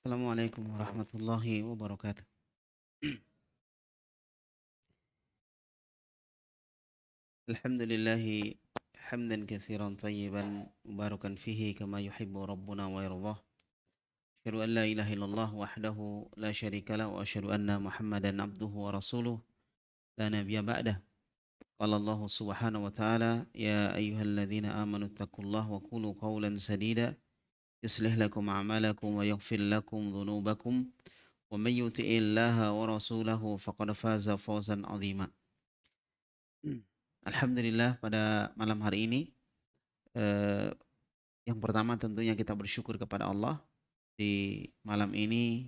Assalamualaikum warahmatullahi wabarakatuh. Alhamdulillahi hamdan katsiran tayyiban mubarakan fihi kama yuhibbu rabbuna wa yardah. Asyhadu an la ilaha illallah wahdahu la syarika lah wa asyhadu anna Muhammadan abduhu wa rasuluh la nabiyya ba'dah. Qala Allah subhanahu wa ta'ala ya ayyuhalladzina amanu taqullaha wa qulu qawlan sadida yuslih lakum a'malakum wa yaghfir lakum dhunubakum wa may yuti'illaha wa rasulahu faqad faza fawzan 'azima. Alhamdulillah pada malam hari ini eh, yang pertama tentunya kita bersyukur kepada Allah di malam ini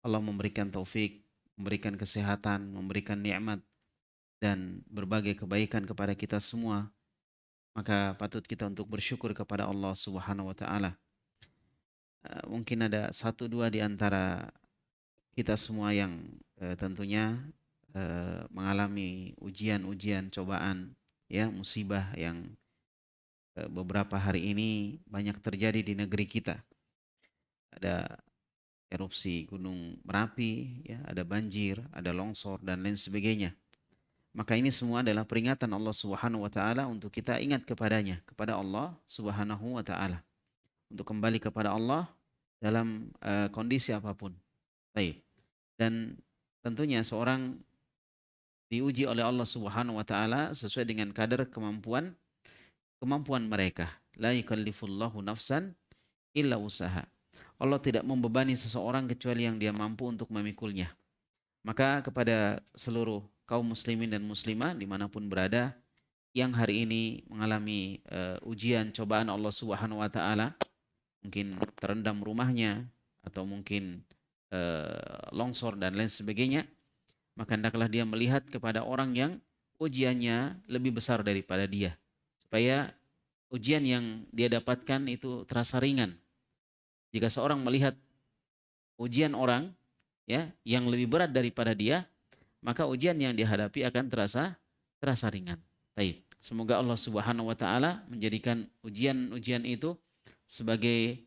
Allah memberikan taufik, memberikan kesehatan, memberikan nikmat dan berbagai kebaikan kepada kita semua. Maka patut kita untuk bersyukur kepada Allah Subhanahu wa taala. Mungkin ada satu dua di antara kita semua yang tentunya mengalami ujian-ujian, cobaan, ya, musibah yang beberapa hari ini banyak terjadi di negeri kita. Ada erupsi Gunung Merapi, ya, ada banjir, ada longsor dan lain sebagainya. Maka ini semua adalah peringatan Allah Subhanahu wa taala untuk kita ingat kepadanya, kepada Allah Subhanahu wa taala. Untuk kembali kepada Allah dalam kondisi apapun. Baik. Dan tentunya seorang diuji oleh Allah Subhanahu wa taala sesuai dengan kadar kemampuan mereka. La yukallifullahu nafsan illa usaha. Allah tidak membebani seseorang kecuali yang dia mampu untuk memikulnya. Maka kepada seluruh kaum muslimin dan muslimah dimanapun berada yang hari ini mengalami ujian cobaan Allah Subhanahu wa taala, mungkin terendam rumahnya atau mungkin longsor dan lain sebagainya, maka hendaklah dia melihat kepada orang yang ujiannya lebih besar daripada dia, supaya ujian yang dia dapatkan itu terasa ringan. Jika seorang melihat ujian orang, ya, yang lebih berat daripada dia, maka ujian yang dihadapi akan terasa ringan. Baik. Semoga Allah Subhanahu wa taala menjadikan ujian-ujian itu sebagai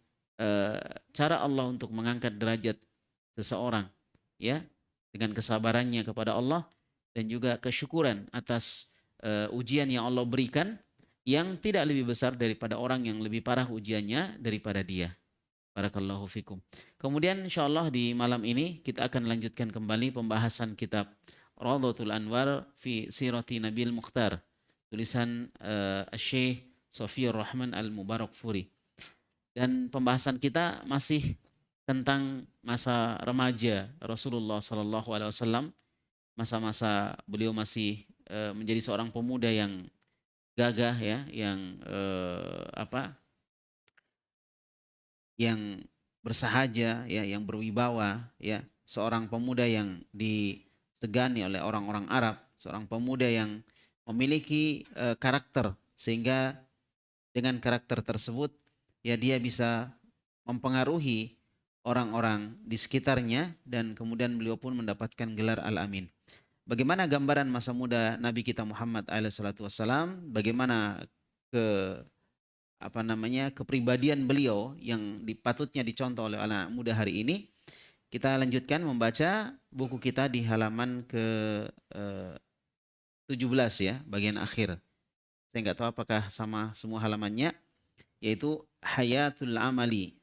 cara Allah untuk mengangkat derajat seseorang, ya, dengan kesabarannya kepada Allah dan juga kesyukuran atas ujian yang Allah berikan yang tidak lebih besar daripada orang yang lebih parah ujiannya daripada dia. Barakallahu fikum. Kemudian insyaallah di malam ini kita akan lanjutkan kembali pembahasan kitab Rawdatul Anwar fi Sirati Nabil Mukhtar, tulisan Syekh Sofiyur Rahman Al-Mubarakfuri. Dan pembahasan kita masih tentang masa remaja Rasulullah Sallallahu Alaihi Wasallam, masa-masa beliau masih menjadi seorang pemuda yang gagah, ya, yang yang bersahaja, ya, yang berwibawa, ya, seorang pemuda yang disegani oleh orang-orang Arab, seorang pemuda yang memiliki karakter sehingga dengan karakter tersebut, ya, dia bisa mempengaruhi orang-orang di sekitarnya dan kemudian beliau pun mendapatkan gelar Al-Amin. Bagaimana gambaran masa muda Nabi kita Muhammad alaihissalam, bagaimana ke kepribadian beliau yang patutnya dicontoh oleh anak muda hari ini. Kita lanjutkan membaca buku kita di halaman ke 17, ya, bagian akhir. Saya nggak tahu apakah sama semua halamannya, yaitu Hayatul Amali,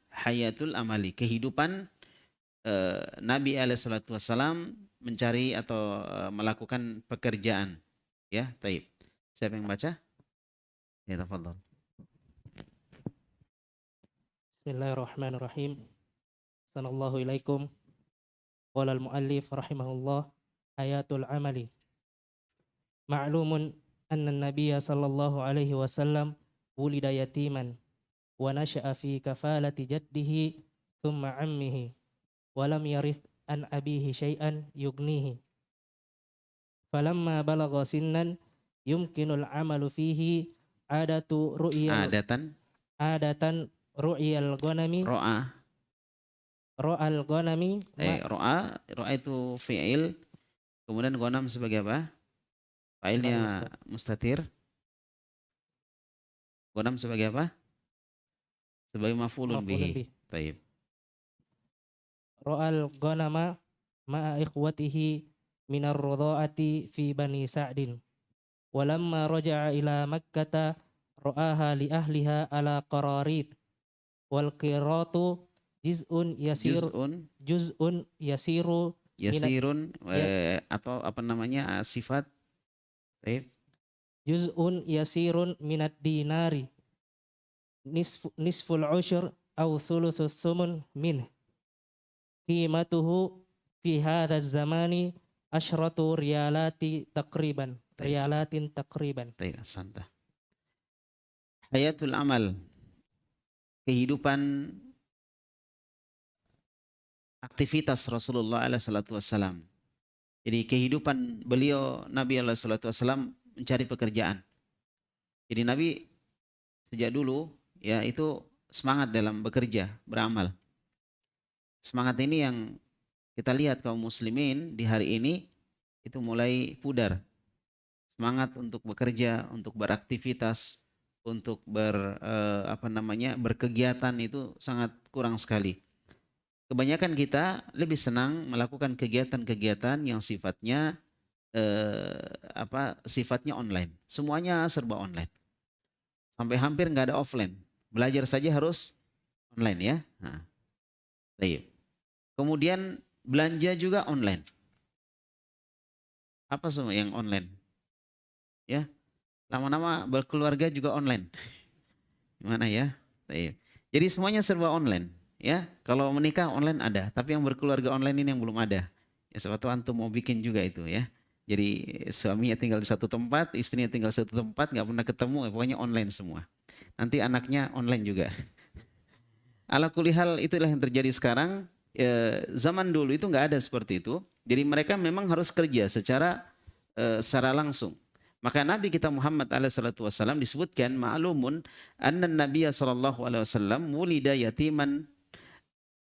kehidupan Nabi alaihissalam mencari atau melakukan pekerjaan. Ya, taib. Siapa yang baca? Ya, tafadhol. Bismillahirrahmanirrahim. Sanallahu ilaikum. Qala al-muallif rahimahullah, hayatul amali. Ma'lumun anna an-nabiyya sallallahu alaihi wasallam wulida yatiman wa nasha'a fi kafalati jaddihi thumma ammihi wa lam yarith an abihi syai'an yugnihi. Falamma balagha sinnan yumkinul amalu fihi adatu ru'yal Adatan, adatan ru'yal ghanami ro'a. ra'al ghanami Ro'a itu fi'il, kemudian ghanam sebagai apa? Naam Fa'ilnya Ustaz. mustatir. Ghanam sebagai apa? Sebagai maf'ulun Maf'ulun bihi. bih. Taib. ra'al ghanama ma'a ikhwatihi minar radha'ati fi bani Sa'din. Walamma raja'a ila Makkata ra'aha li ahliha ala qararit wal qiratu Juz'un, juz'un yasiru minat yasirun, ya, atau apa namanya, sifat. Baik. juz'un yasirun minad dinari nisful usyr aw thuluthus thumun min qimatuhu fi hadha zamani asyratu Baik. riyalatin takriban. Baik, santai. Hayatul amal, kehidupan aktivitas Rasulullah alaihi salatu wassalam. Jadi kehidupan beliau Nabi alaihi salatu wassalam mencari pekerjaan. Jadi Nabi sejak dulu ya itu semangat dalam bekerja, beramal. Semangat ini yang kita lihat kaum muslimin di hari ini itu mulai pudar. Semangat untuk bekerja, untuk beraktivitas, untuk berkegiatan itu sangat kurang sekali. Kebanyakan kita lebih senang melakukan kegiatan-kegiatan yang sifatnya sifatnya online. Semuanya serba online. Sampai hampir nggak ada offline. Belajar saja harus online ya. Nah, baik. Kemudian belanja juga online. Apa semua yang online? Ya, lama-lama berkeluarga juga online. Gimana ya? Baik. Jadi semuanya serba online. Ya, kalau menikah online ada, tapi yang berkeluarga online ini yang belum ada. Ya, suatu antum mau bikin juga itu ya. Jadi suaminya tinggal di satu tempat, istrinya tinggal di satu tempat, nggak pernah ketemu, pokoknya online semua. Nanti anaknya online juga. Ala kulli hal itulah yang terjadi sekarang. Zaman dulu itu nggak ada seperti itu. Jadi mereka memang harus kerja secara langsung. Maka Nabi kita Muhammad SAW disebutkan ma'lumun anna Nabiya SAW wulida yatiman.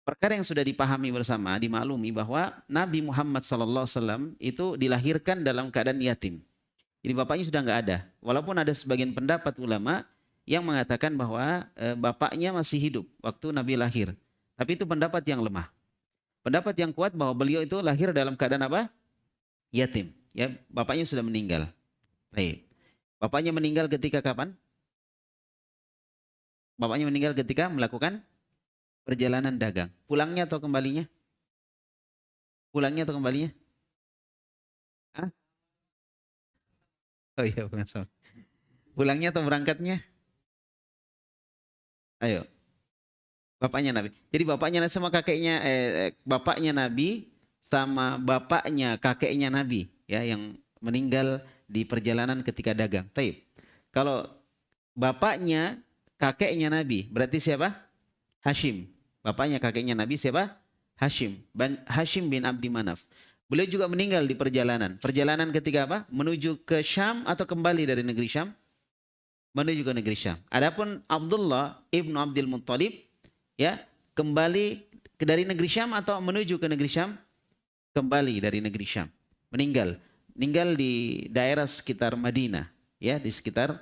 Perkara yang sudah dipahami bersama, dimaklumi bahwa Nabi Muhammad SAW itu dilahirkan dalam keadaan yatim. Jadi bapaknya sudah nggak ada. Walaupun ada sebagian pendapat ulama yang mengatakan bahwa bapaknya masih hidup waktu Nabi lahir. Tapi itu pendapat yang lemah. Pendapat yang kuat bahwa beliau itu lahir dalam keadaan apa? Yatim. Ya, bapaknya sudah meninggal. Baik. Bapaknya meninggal ketika kapan? Bapaknya meninggal ketika melakukan perjalanan dagang. Pulangnya atau kembalinya? Pulangnya atau kembalinya? Hah? Oh iya, bukan salah. Pulangnya atau berangkatnya? Ayo. Bapaknya Nabi. Jadi bapaknya sama kakeknya, bapaknya Nabi sama bapaknya kakeknya Nabi ya yang meninggal di perjalanan ketika dagang. Taib. Kalau bapaknya kakeknya Nabi berarti siapa? Hashim. Bapaknya kakeknya Nabi siapa? Hashim. Hashim bin Abdi Manaf. Beliau juga meninggal di perjalanan. Perjalanan ketika apa? Menuju ke Syam atau kembali dari negeri Syam? Menuju ke negeri Syam. Adapun Abdullah ibnu Abdul Muttalib ya kembali dari negeri Syam atau menuju ke negeri Syam? Kembali dari negeri Syam. Meninggal di daerah sekitar Madinah, ya di sekitar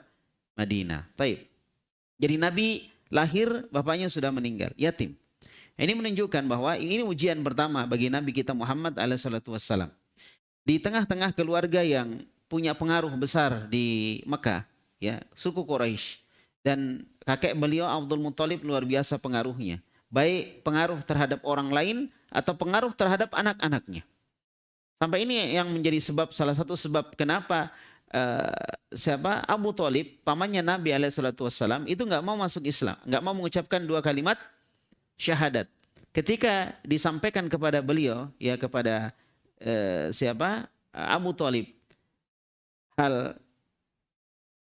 Madinah. Baik. Jadi Nabi lahir, bapaknya sudah meninggal, yatim. Ini menunjukkan bahwa ini ujian pertama bagi Nabi kita Muhammad alaihissalam. Di tengah-tengah keluarga yang punya pengaruh besar di Mekah, ya suku Quraisy dan kakek beliau Abdul Muttalib luar biasa pengaruhnya. Baik pengaruh terhadap orang lain atau pengaruh terhadap anak-anaknya. Sampai ini yang menjadi salah satu sebab kenapa Abu Thalib pamannya Nabi alaihissalam itu nggak mau masuk Islam, nggak mau mengucapkan 2 kalimat syahadat. Ketika disampaikan kepada beliau ya kepada Abu Thalib, hal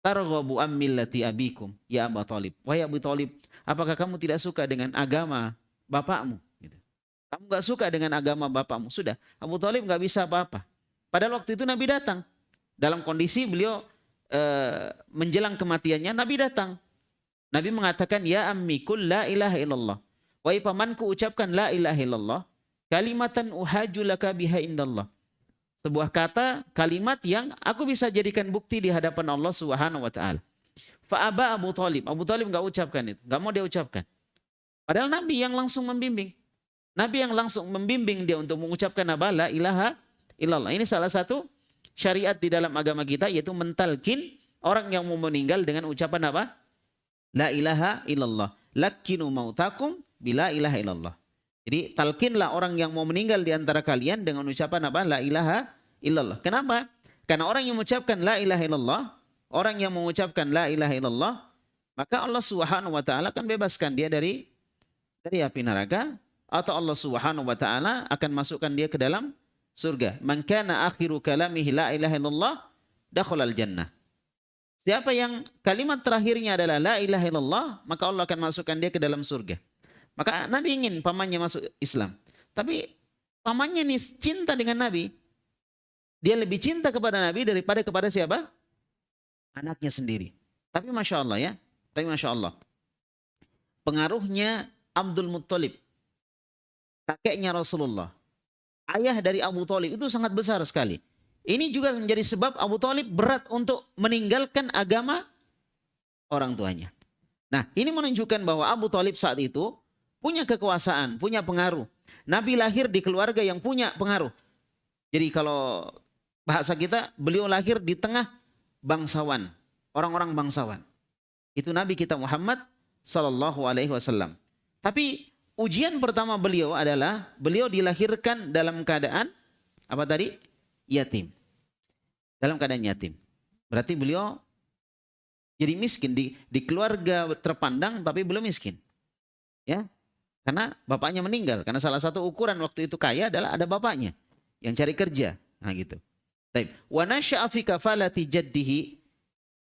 targhabu am millati abikum ya Abu Thalib. Wahai Abu Thalib, apakah kamu tidak suka dengan agama bapakmu? Kamu gak suka dengan agama bapakmu. Sudah, Abu Thalib gak bisa apa-apa. Padahal waktu itu Nabi datang. Dalam kondisi beliau menjelang kematiannya, Nabi datang. Nabi mengatakan, ya ammi kul la ilaha illallah. Wahai pamanku ucapkan la ilaha illallah. Kalimatan uhaju laka biha indallah. Sebuah kata, kalimat yang aku bisa jadikan bukti di hadapan Allah Subhanahu wa taala. Fa'aba Abu Thalib. Abu Thalib gak ucapkan itu. Gak mau dia ucapkan. Padahal Nabi yang langsung membimbing. Nabi yang langsung membimbing dia untuk mengucapkan apa? La ilaha illallah. Ini salah satu syariat di dalam agama kita, yaitu mentalkin orang yang mau meninggal dengan ucapan apa? La ilaha illallah. Lakkinu mautakum bila ilaha illallah. Jadi talkinlah orang yang mau meninggal di antara kalian dengan ucapan apa? La ilaha illallah. Kenapa? Karena orang yang mengucapkan la ilaha illallah, orang yang mengucapkan la ilaha illallah, maka Allah Subhanahu wa taala akan bebaskan dia dari api neraka, atau Allah Subhanahu wa taala akan masukkan dia ke dalam surga. Man kana akhiru kalamihi la ilaha illallah dakhalal jannah. Siapa yang kalimat terakhirnya adalah la ilaha illallah, maka Allah akan masukkan dia ke dalam surga. Maka Nabi ingin pamannya masuk Islam. Tapi pamannya ini cinta dengan Nabi. Dia lebih cinta kepada Nabi daripada kepada siapa? Anaknya sendiri. Tapi Masya Allah ya. Tapi Masya Allah. Pengaruhnya Abdul Muttalib, kakeknya Rasulullah, ayah dari Abu Thalib, itu sangat besar sekali. Ini juga menjadi sebab Abu Thalib berat untuk meninggalkan agama orang tuanya. Nah, ini menunjukkan bahwa Abu Thalib saat itu punya kekuasaan, punya pengaruh. Nabi lahir di keluarga yang punya pengaruh. Jadi kalau bahasa kita, beliau lahir di tengah bangsawan, orang-orang bangsawan. Itu Nabi kita Muhammad sallallahu alaihi wasallam. Tapi ujian pertama beliau adalah beliau dilahirkan dalam keadaan apa tadi? Yatim. Dalam keadaan yatim. Berarti beliau jadi miskin di keluarga terpandang, tapi belum miskin. Ya. Karena bapaknya meninggal. Karena salah satu ukuran waktu itu kaya adalah ada bapaknya yang cari kerja. Nah gitu. Baik. Wa nasya'a fi kafalati jaddihi,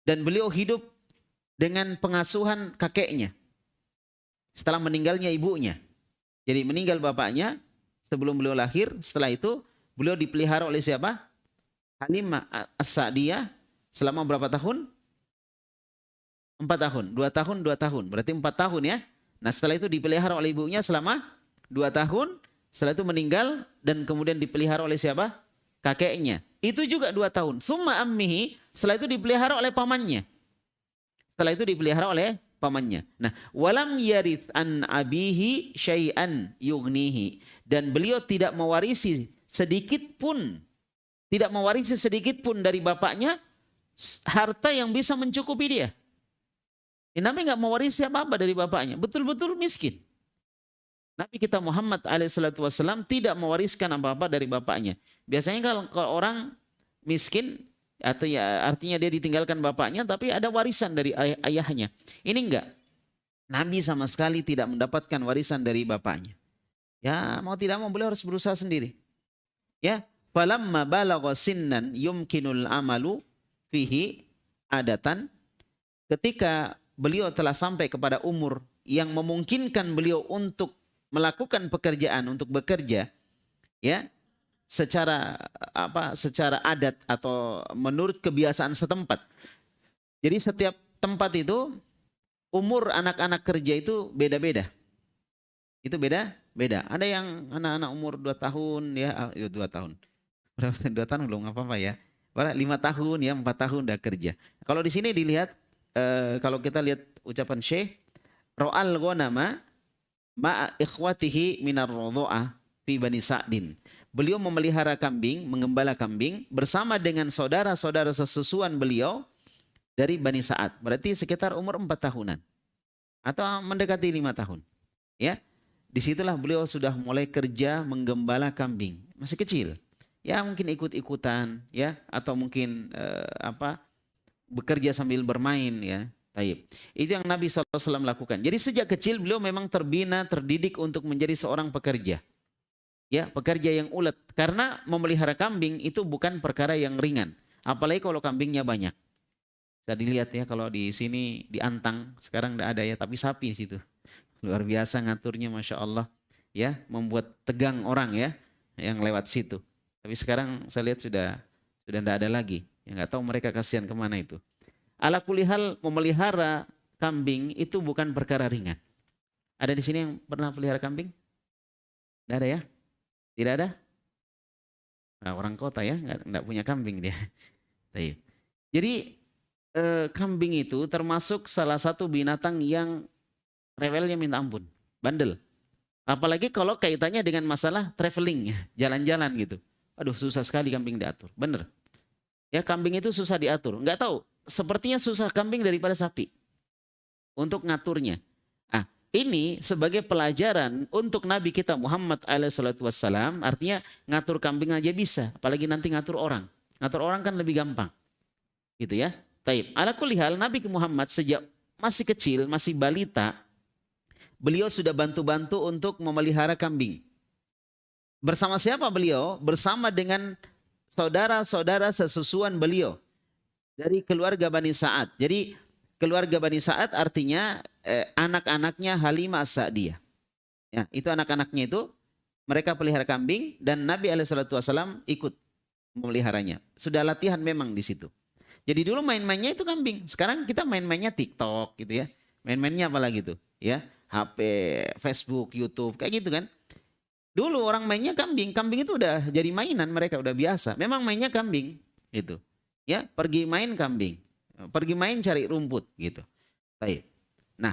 dan beliau hidup dengan pengasuhan kakeknya setelah meninggalnya ibunya. Jadi meninggal bapaknya sebelum beliau lahir, setelah itu beliau dipelihara oleh siapa? Halimah As-Sa'diyah selama berapa tahun? 4 tahun, 2 tahun, 2 tahun. Berarti 4 tahun ya. Nah setelah itu dipelihara oleh ibunya selama 2 tahun. Setelah itu meninggal dan kemudian dipelihara oleh siapa? Kakeknya. Itu juga 2 tahun. Summa ammihi, setelah itu dipelihara oleh pamannya. Setelah itu dipelihara oleh pamannya. Nah, walam yarith an abihi syai'an yughnihi, dan beliau tidak mewarisi sedikit pun dari bapaknya harta yang bisa mencukupi dia. Nabi nggak mewarisi apa-apa dari bapaknya, betul-betul miskin. Nabi kita Muhammad alaihissalam tidak mewariskan apa-apa dari bapaknya. Biasanya kalau orang miskin, atau ya artinya dia ditinggalkan bapaknya, tapi ada warisan dari ayahnya. Ini enggak. Nabi sama sekali tidak mendapatkan warisan dari bapaknya. Ya mau tidak mau beliau harus berusaha sendiri. Ya, falamma balagha sinnan yumkinul amalu fihi adatan, ketika beliau telah sampai kepada umur yang memungkinkan beliau untuk melakukan pekerjaan, untuk bekerja, ya, secara adat atau menurut kebiasaan setempat. Jadi setiap tempat itu umur anak-anak kerja itu beda-beda. Itu beda-beda. Ada yang anak-anak umur 2 tahun ya, 2 tahun. Berapa 2 tahun belum apa-apa ya. 5 tahun ya, 4 tahun udah kerja. Kalau di sini dilihat, kalau kita lihat ucapan Syekh, Ra'al ghanama ma'a ikhwatihi minar rodho'ah fi Bani Sa'din. Beliau memelihara kambing, mengembala kambing bersama dengan saudara-saudara sesusuan beliau dari Bani Sa'ad. Berarti sekitar umur 4 tahunan atau mendekati 5 tahun. Ya, disitulah beliau sudah mulai kerja menggembala kambing. Masih kecil. Ya mungkin ikut-ikutan ya, atau mungkin bekerja sambil bermain ya. Taib. Itu yang Nabi SAW lakukan. Jadi sejak kecil beliau memang terbina, terdidik untuk menjadi seorang pekerja. Ya, pekerja yang ulet. Karena memelihara kambing itu bukan perkara yang ringan. Apalagi kalau kambingnya banyak. Bisa dilihat ya, kalau di sini di Antang sekarang tidak ada ya, tapi sapi di situ. Luar biasa ngaturnya, Masya Allah. Ya, membuat tegang orang ya yang lewat situ. Tapi sekarang saya lihat sudah tidak ada lagi. Ya, nggak tahu mereka kasihan kemana itu. Ala kulihal, memelihara kambing itu bukan perkara ringan. Ada di sini yang pernah pelihara kambing? Tidak ada ya? Tidak ada? Nah, orang kota ya, nggak punya kambing dia. Jadi kambing itu termasuk salah satu binatang yang rewelnya minta ampun, bandel. Apalagi kalau kaitannya dengan masalah traveling, jalan-jalan gitu. Aduh, susah sekali kambing diatur. Bener. Ya, kambing itu susah diatur. Nggak tahu, sepertinya susah kambing daripada sapi untuk ngaturnya. Ah, ini sebagai pelajaran untuk Nabi kita Muhammad SAW, artinya ngatur kambing aja bisa, apalagi nanti ngatur orang. Ngatur orang kan lebih gampang. Gitu ya. Taib. Ala kulli hal, Nabi Muhammad sejak masih kecil, masih balita, beliau sudah bantu-bantu untuk memelihara kambing. Bersama siapa beliau? Bersama dengan saudara-saudara sesusuan beliau dari keluarga Bani Sa'ad. Jadi keluarga Bani Sa'ad artinya anak-anaknya Halimah As-Sa'diyah. Ya, itu anak-anaknya itu mereka pelihara kambing dan Nabi SAW ikut memeliharanya. Sudah latihan memang di situ. Jadi dulu main-mainnya itu kambing. Sekarang kita main-mainnya TikTok gitu ya. Main-mainnya apa lagi tuh? Ya, HP, Facebook, YouTube, kayak gitu kan. Dulu orang mainnya kambing. Kambing itu udah jadi mainan mereka, udah biasa. Memang mainnya kambing gitu. Ya, pergi main kambing. Pergi main cari rumput gitu. Baik. Nah,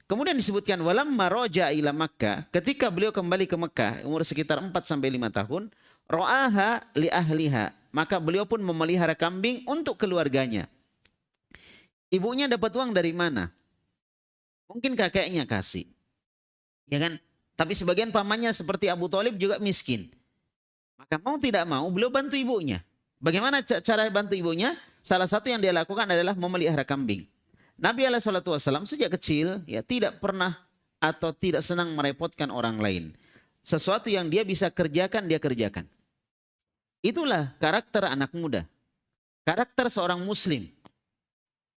kemudian disebutkan walamma raja ila Makkah, ketika beliau kembali ke Mekah umur sekitar 4 sampai 5 tahun, ra'aha li ahliha, maka beliau pun memelihara kambing untuk keluarganya. Ibunya dapat uang dari mana? Mungkin kakeknya kasih. Ya kan? Tapi sebagian pamannya seperti Abu Thalib juga miskin. Maka mau tidak mau beliau bantu ibunya. Bagaimana cara bantu ibunya? Salah satu yang dia lakukan adalah memelihara kambing. Nabi SAW sejak kecil ya tidak pernah atau tidak senang merepotkan orang lain. Sesuatu yang dia bisa kerjakan, dia kerjakan. Itulah karakter anak muda. Karakter seorang muslim.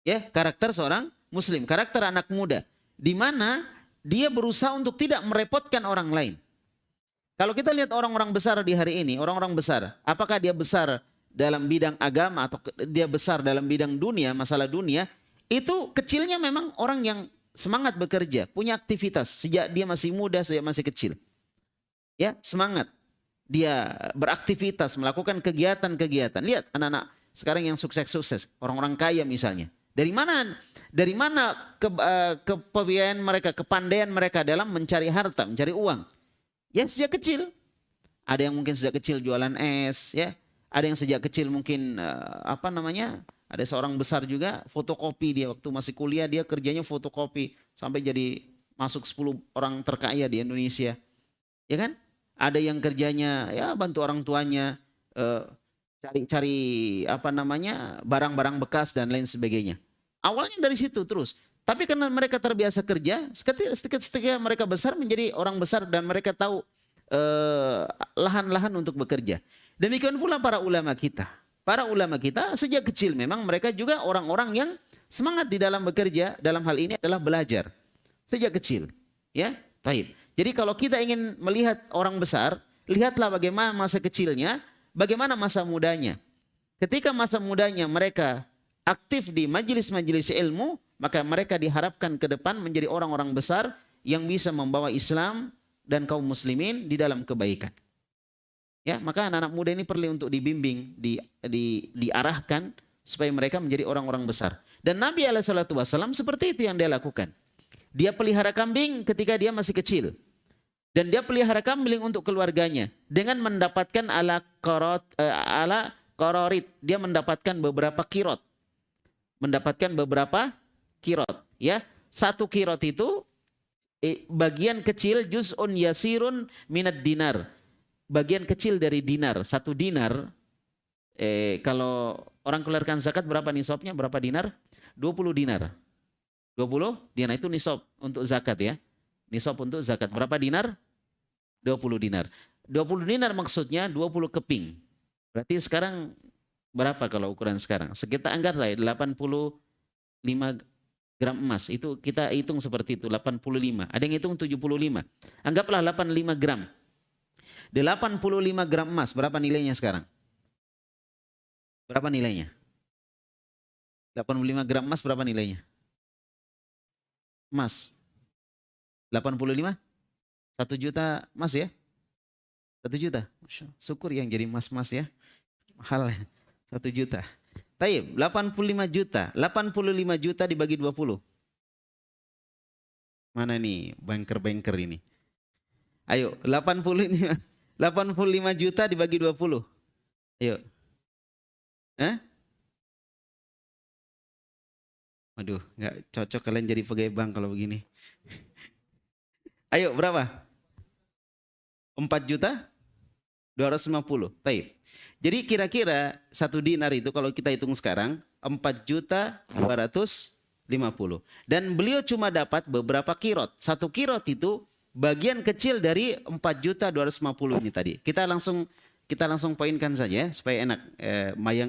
Ya, karakter seorang muslim, karakter anak muda. Di mana dia berusaha untuk tidak merepotkan orang lain. Kalau kita lihat orang-orang besar di hari ini, orang-orang besar, apakah dia besar dalam bidang agama atau dia besar dalam bidang dunia, masalah dunia, itu kecilnya memang orang yang semangat bekerja, punya aktivitas sejak dia masih muda, sejak masih kecil. Ya, semangat. Dia beraktivitas, melakukan kegiatan-kegiatan. Lihat anak-anak sekarang yang sukses-sukses, orang-orang kaya misalnya. Dari mana kepabian mereka, kepandaian mereka dalam mencari harta, mencari uang? Ya sejak kecil. Ada yang mungkin sejak kecil jualan es, ya. Ada yang sejak kecil mungkin ada seorang besar juga fotokopi, dia waktu masih kuliah dia kerjanya fotokopi sampai jadi masuk 10 orang terkaya di Indonesia. Ya kan? Ada yang kerjanya ya bantu orang tuanya cari barang-barang bekas dan lain sebagainya. Awalnya dari situ terus. Tapi karena mereka terbiasa kerja, ketika mereka besar menjadi orang besar dan mereka tahu lahan-lahan untuk bekerja. Demikian pula para ulama kita. Para ulama kita sejak kecil memang mereka juga orang-orang yang semangat di dalam bekerja, dalam hal ini adalah belajar. Sejak kecil. Ya, taib. Jadi kalau kita ingin melihat orang besar, lihatlah bagaimana masa kecilnya, bagaimana masa mudanya. Ketika masa mudanya mereka aktif di majelis-majelis ilmu, maka mereka diharapkan ke depan menjadi orang-orang besar yang bisa membawa Islam dan kaum muslimin di dalam kebaikan. Ya, maka anak-anak muda ini perlu untuk dibimbing, diarahkan supaya mereka menjadi orang-orang besar. Dan Nabi SAW seperti itu yang dia lakukan. Dia pelihara kambing ketika dia masih kecil. Dan dia pelihara kambing untuk keluarganya dengan mendapatkan ala qararit. Dia mendapatkan beberapa kirot. Mendapatkan beberapa kirot, ya. Satu kirot itu bagian kecil juz'un yasirun minad dinar. Bagian kecil dari dinar. Satu dinar kalau orang keluarkan zakat berapa nisabnya? Berapa dinar? 20 dinar. 20 dinar itu nisab untuk zakat ya. Nisab untuk zakat. Berapa dinar? 20 dinar. 20 dinar maksudnya 20 keping. Berarti sekarang berapa kalau ukuran sekarang? Sekitar anggaplah 85 gram emas. Itu kita hitung seperti itu, 85. Ada yang hitung 75. Anggaplah 85 gram. 85 gram emas, berapa nilainya sekarang? Berapa nilainya? 85 gram emas berapa nilainya? Emas. 85? 1 juta emas ya? 1 juta. Syukur yang jadi emas-emas ya. Mahal 1 juta. Taib, 85 juta. 85 juta dibagi 20. Mana nih banker-banker ini? Ayo, 85 juta dibagi 20. Ayo. Hah? Aduh, nggak cocok kalian jadi pegawai bank kalau begini. Ayo, berapa? 4 juta 250. Taib. Jadi kira-kira 1 dinar itu kalau kita hitung sekarang 4 juta 250. Dan beliau cuma dapat beberapa kirot. 1 kirot itu bagian kecil dari 4 juta 250 ini tadi. Kita langsung poinkan saja supaya enak,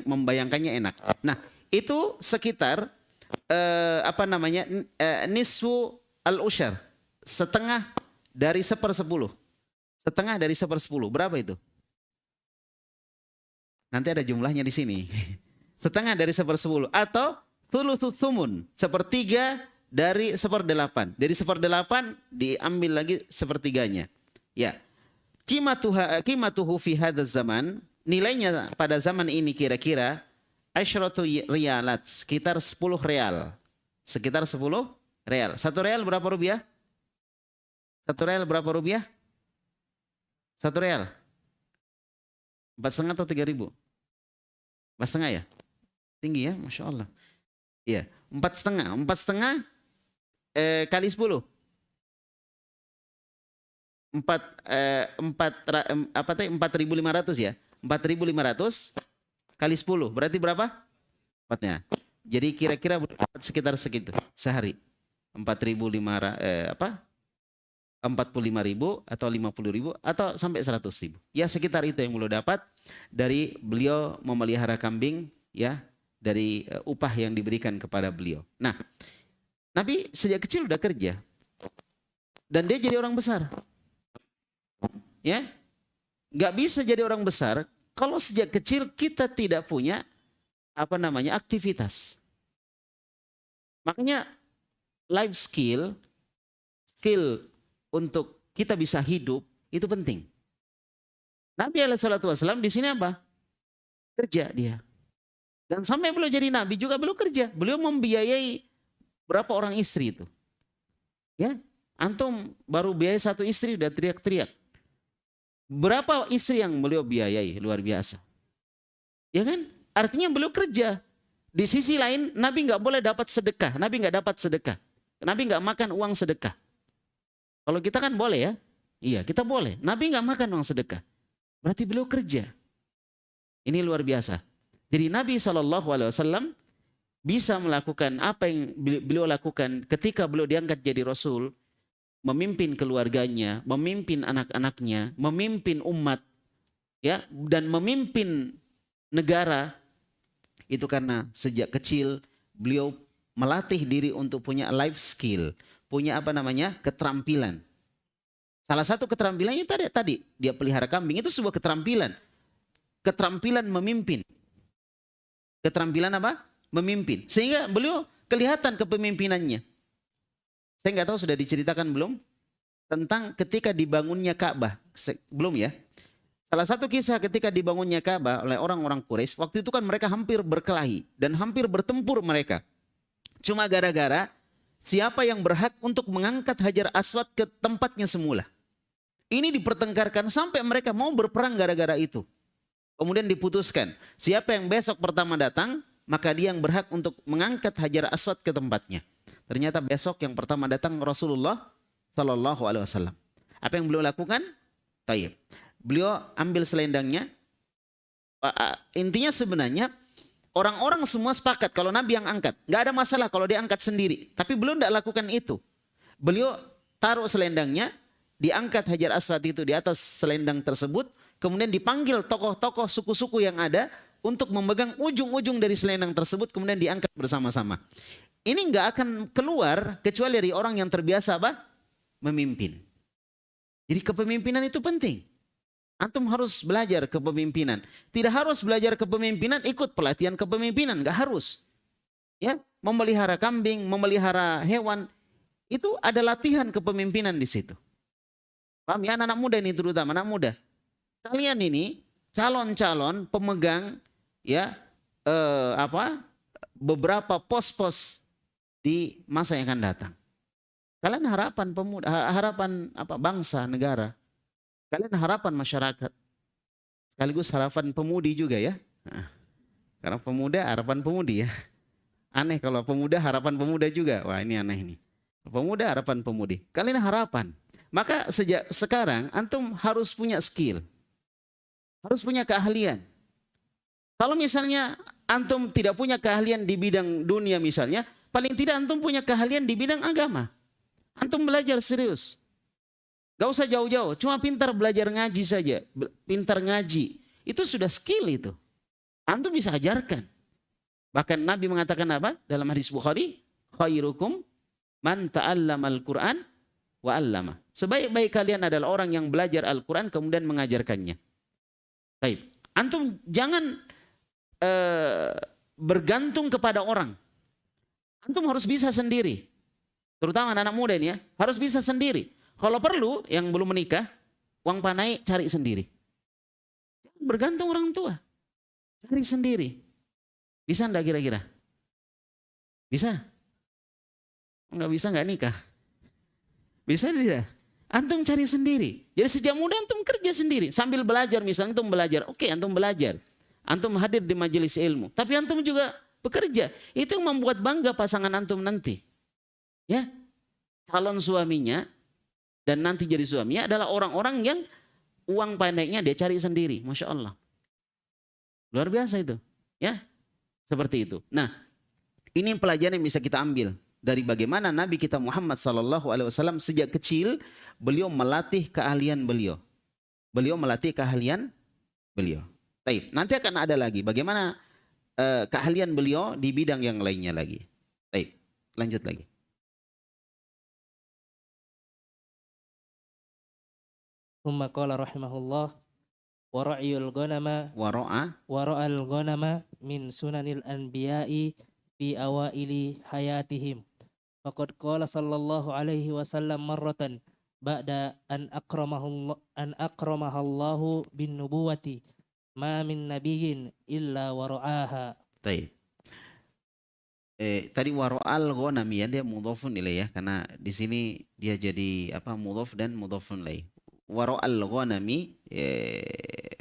membayangkannya enak. Nah, itu sekitar nisfu al-usyar, setengah dari 1/10. Setengah dari 1/10. Berapa itu? Nanti ada jumlahnya di sini. Setengah dari 1/10 atau thuluthut thumun, 1/3 dari 1/8. Dari 1/8 diambil lagi 1/3-nya. Ya. Qimatuhu fi hadzal zaman, nilainya pada zaman ini kira-kira asyratu rialat, sekitar 10 real. Sekitar 10 real. 1 real berapa rupiah? 1 real berapa rupiah? 1 real. 4,5 atau 3.000? 4,5 ya? Tinggi ya, Masya Allah. Iya, 4,5. 4,5 kali 10. 4.500 ya? 4.500 kali 10. Berarti berapa? 4-nya. Jadi kira-kira sekitar segitu sehari. 45.000 atau 50.000 atau sampai 100.000. Ya sekitar itu yang beliau dapat dari beliau memelihara kambing, ya, dari upah yang diberikan kepada beliau. Nah, Nabi sejak kecil udah kerja dan dia jadi orang besar. Ya, nggak bisa jadi orang besar kalau sejak kecil kita tidak punya aktivitas. Makanya life skill untuk kita bisa hidup itu penting. Nabi SAW di sini apa? Kerja dia. Dan sampai beliau jadi nabi juga beliau kerja. Beliau membiayai berapa orang istri itu? Ya, antum baru biayai 1 istri udah teriak-teriak. Berapa istri yang beliau biayai? Luar biasa. Ya kan? Artinya beliau kerja. Di sisi lain Nabi nggak boleh dapat sedekah. Nabi nggak dapat sedekah. Nabi nggak makan uang sedekah. Kalau kita kan boleh ya. Iya, kita boleh. Nabi nggak makan uang sedekah. Berarti beliau kerja. Ini luar biasa. Jadi Nabi SAW bisa melakukan apa yang beliau lakukan ketika beliau diangkat jadi Rasul. Memimpin keluarganya, memimpin anak-anaknya, memimpin umat, ya, dan memimpin negara. Itu karena sejak kecil beliau melatih diri untuk punya life skill, punya keterampilan. Salah satu keterampilannya tadi dia pelihara kambing, itu sebuah keterampilan. Keterampilan memimpin. Keterampilan apa? Memimpin. Sehingga beliau kelihatan kepemimpinannya. Saya nggak tahu sudah diceritakan belum tentang ketika dibangunnya Ka'bah. Belum ya? Salah satu kisah ketika dibangunnya Ka'bah oleh orang-orang Quraisy, waktu itu kan mereka hampir berkelahi dan hampir bertempur mereka. Cuma gara-gara siapa yang berhak untuk mengangkat Hajar Aswad ke tempatnya semula. Ini dipertengkarkan sampai mereka mau berperang gara-gara itu. Kemudian diputuskan, siapa yang besok pertama datang, maka dia yang berhak untuk mengangkat Hajar Aswad ke tempatnya. Ternyata besok yang pertama datang Rasulullah Sallallahu Alaihi Wasallam. Apa yang beliau lakukan? Tayyib. Beliau ambil selendangnya. Intinya sebenarnya orang-orang semua sepakat kalau Nabi yang angkat. Nggak ada masalah kalau dia angkat sendiri. Tapi beliau tidak lakukan itu. Beliau taruh selendangnya, diangkat Hajar Aswad itu di atas selendang tersebut. Kemudian dipanggil tokoh-tokoh suku-suku yang ada untuk memegang ujung-ujung dari selendang tersebut. Kemudian diangkat bersama-sama. Ini nggak akan keluar kecuali dari orang yang terbiasa memimpin. Jadi kepemimpinan itu penting. Antum harus belajar kepemimpinan. Tidak harus belajar kepemimpinan ikut pelatihan kepemimpinan, nggak harus. Ya, memelihara kambing, memelihara hewan, itu ada latihan kepemimpinan di situ. Paham ya, anak-anak muda ini terutama anak muda. Kalian ini calon-calon pemegang beberapa pos-pos di masa yang akan datang. Kalian harapan pemuda, harapan bangsa, negara. Kalian harapan masyarakat, sekaligus harapan pemudi juga ya. Nah, karena pemuda harapan pemudi ya. Aneh kalau pemuda harapan pemuda juga. Wah ini aneh ini. Pemuda harapan pemudi. Kalian harapan. Maka sejak sekarang antum harus punya skill. Harus punya keahlian. Kalau misalnya antum tidak punya keahlian di bidang dunia misalnya, paling tidak antum punya keahlian di bidang agama. Antum belajar serius. Gak usah jauh-jauh, cuma pintar belajar ngaji saja. Pintar ngaji, itu sudah skill itu. Antum bisa ajarkan. Bahkan Nabi mengatakan apa? Dalam hadis Bukhari, khairukum man ta'allama al-Quran wa 'allama. Sebaik-baik kalian adalah orang yang belajar Al-Quran kemudian mengajarkannya. Baik. Antum jangan bergantung kepada orang. Antum harus bisa sendiri. Terutama anak-anak muda ini ya, harus bisa sendiri. Kalau perlu, yang belum menikah, uang panai cari sendiri. Jangan bergantung orang tua. Cari sendiri. Bisa enggak kira-kira? Bisa? Enggak bisa enggak nikah? Bisa tidak? Antum cari sendiri. Jadi sejak muda antum kerja sendiri. Sambil belajar, misalnya antum belajar. Oke, antum belajar. Antum hadir di majelis ilmu. Tapi antum juga bekerja. Itu yang membuat bangga pasangan antum nanti. Ya, calon suaminya dan nanti jadi suaminya adalah orang-orang yang uang pendeknya dia cari sendiri. Masya Allah. Luar biasa itu. Ya, seperti itu. Nah, ini pelajaran yang bisa kita ambil dari bagaimana Nabi kita Muhammad SAW sejak kecil beliau melatih keahlian beliau. Beliau melatih keahlian beliau. Baik, nanti akan ada lagi bagaimana keahlian beliau di bidang yang lainnya lagi. Baik, lanjut lagi. Thumma qala rahimahullah wa ra'yul ghanama wara'al ghanama min sunanil anbiya'i fi awaili hayatihim. Faqad qala sallallahu alaihi wasallam marratan ba'da an akramahallahu bin nubuwati ma min nabiyyin illa wara'aha. Baik. Tadi wara'al ghanami ya, dia mudhafun ilaih ya, karena di sini dia jadi apa, mudhaf dan mudhafun ilaih. Wara'al ghanami